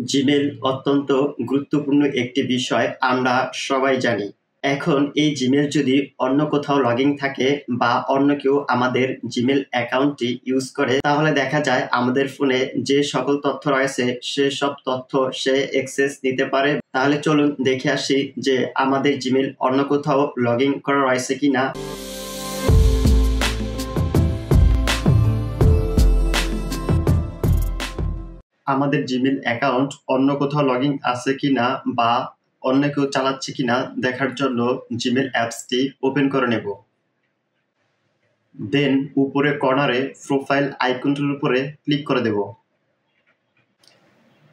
Gmail অত্যন্ত গুরুত্বপূর্ণ একটি বিষয় আমরা সবাই জানি। এখন এই জিমেইল যদি অন্য কোথাও লগইন থাকে বা অন্য কেউ আমাদের জিমেইল অ্যাকাউন্টটি ইউজ করে, তাহলে দেখা যায় আমাদের ফোনে যে সকল তথ্য রয়েছে সেসব তথ্য সে অ্যাক্সেস নিতে পারে। তাহলে চলুন দেখে আসি যে আমাদের জিমেইল অন্য কোথাও লগইন করা রয়েছে কিনা। আমাদের জিমেইল অ্যাকাউন্ট অন্য কোথাও লগইন আছে কিনা বা অন্য কেউ চালাচ্ছে কিনা দেখার জন্য জিমেইল অ্যাপসটি ওপেন করে নেব। দেন উপরে কর্নারে প্রোফাইল আইকনটির উপরে ক্লিক করে দেব।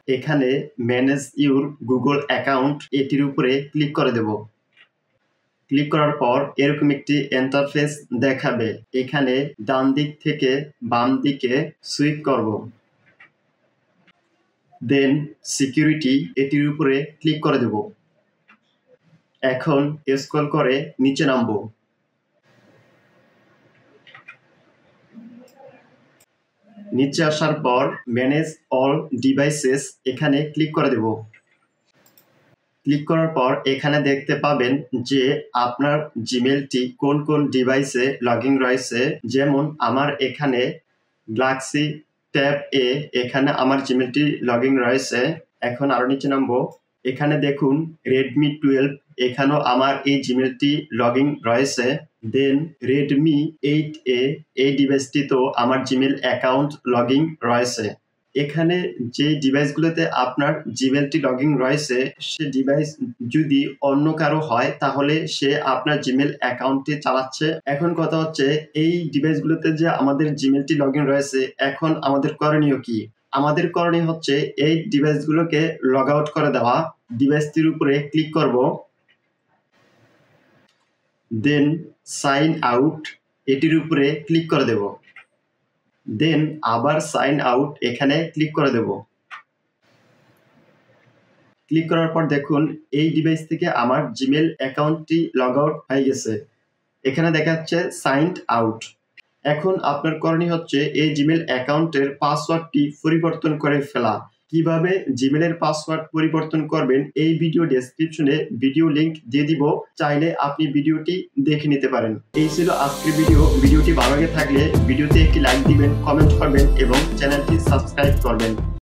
এখানে ম্যানেজ ইউর গুগল অ্যাকাউন্ট এটির উপরে ক্লিক করে দেব। ক্লিক করার পর এরকম একটি ইন্টারফেস দেখাবে। এখানে ডান দিক থেকে বাম দিকে সুইপ করব। দেন সিকিউরিটি এটির উপরে ক্লিক করে দেব। এখন স্ক্রল করে নিচে নামব। নিচে আসার পর ম্যানেজ অল ডিভাইসেস এখানে ক্লিক করে দেব। ক্লিক করার পর এখানে দেখতে পাবেন যে আপনার জিমেইলটি কোন কোন ডিভাইসে লগইন রয়েছে। যেমন আমার এখানে গ্যালাক্সি ট্যাব এ এখানে আমার জিমেইলটি লগইন রয়েছে। এখন আরো নিচে নামবো। এখানে দেখুন রেডমি 12 এখানেও আমার এই জিমেইলটি লগইন রয়েছে। দেন রেডমি 8A এই ডিভাইসটিতেও আমার জিমেইল অ্যাকাউন্ট লগইন রয়েছে। এখানে যে ডিভাইসগুলোতে আপনার জিমেইলটি লগইন রয়েছে সে ডিভাইস যদি অন্য কারো হয় তাহলে সে আপনার জিমেইল অ্যাকাউন্টটি চালাচ্ছে। এখন কথা হচ্ছে এই ডিভাইসগুলোতে যে আমাদের জিমেইলটি লগইন রয়েছে, এখন আমাদের করণীয় কি? আমাদের করণীয় হচ্ছে এই ডিভাইসগুলোকে লগ আউট করে দেওয়া। ডিভাইসটির উপরে ক্লিক করব। দেন সাইন আউট এটির উপরে ক্লিক করে দেব। দেন আবার সাইন আউট এখানে ক্লিক করে দেব। ক্লিক করার পর দেখুন এই ডিভাইস থেকে আমার জিমেইল অ্যাকাউন্টটি লগ আউট হয়ে গেছে। এখানে দেখা যাচ্ছে সাইনড আউট। এখন আপনার করণীয় হচ্ছে এই জিমেইল অ্যাকাউন্টের পাসওয়ার্ডটি পরিবর্তন করে ফেলা। কিভাবে জিমেইলের পাসওয়ার্ড পরিবর্তন করবেন এই ভিডিও ডেসক্রিপশনে ভিডিও লিংক দিয়ে দিব, চাইলে আপনি ভিডিওটি দেখে নিতে পারেন। এই ছিল আজকের ভিডিও। ভিডিওটি ভালো লেগে থাকলে ভিডিওতে একটি লাইক দিবেন, কমেন্ট করবেন এবং চ্যানেলটি সাবস্ক্রাইব করবেন।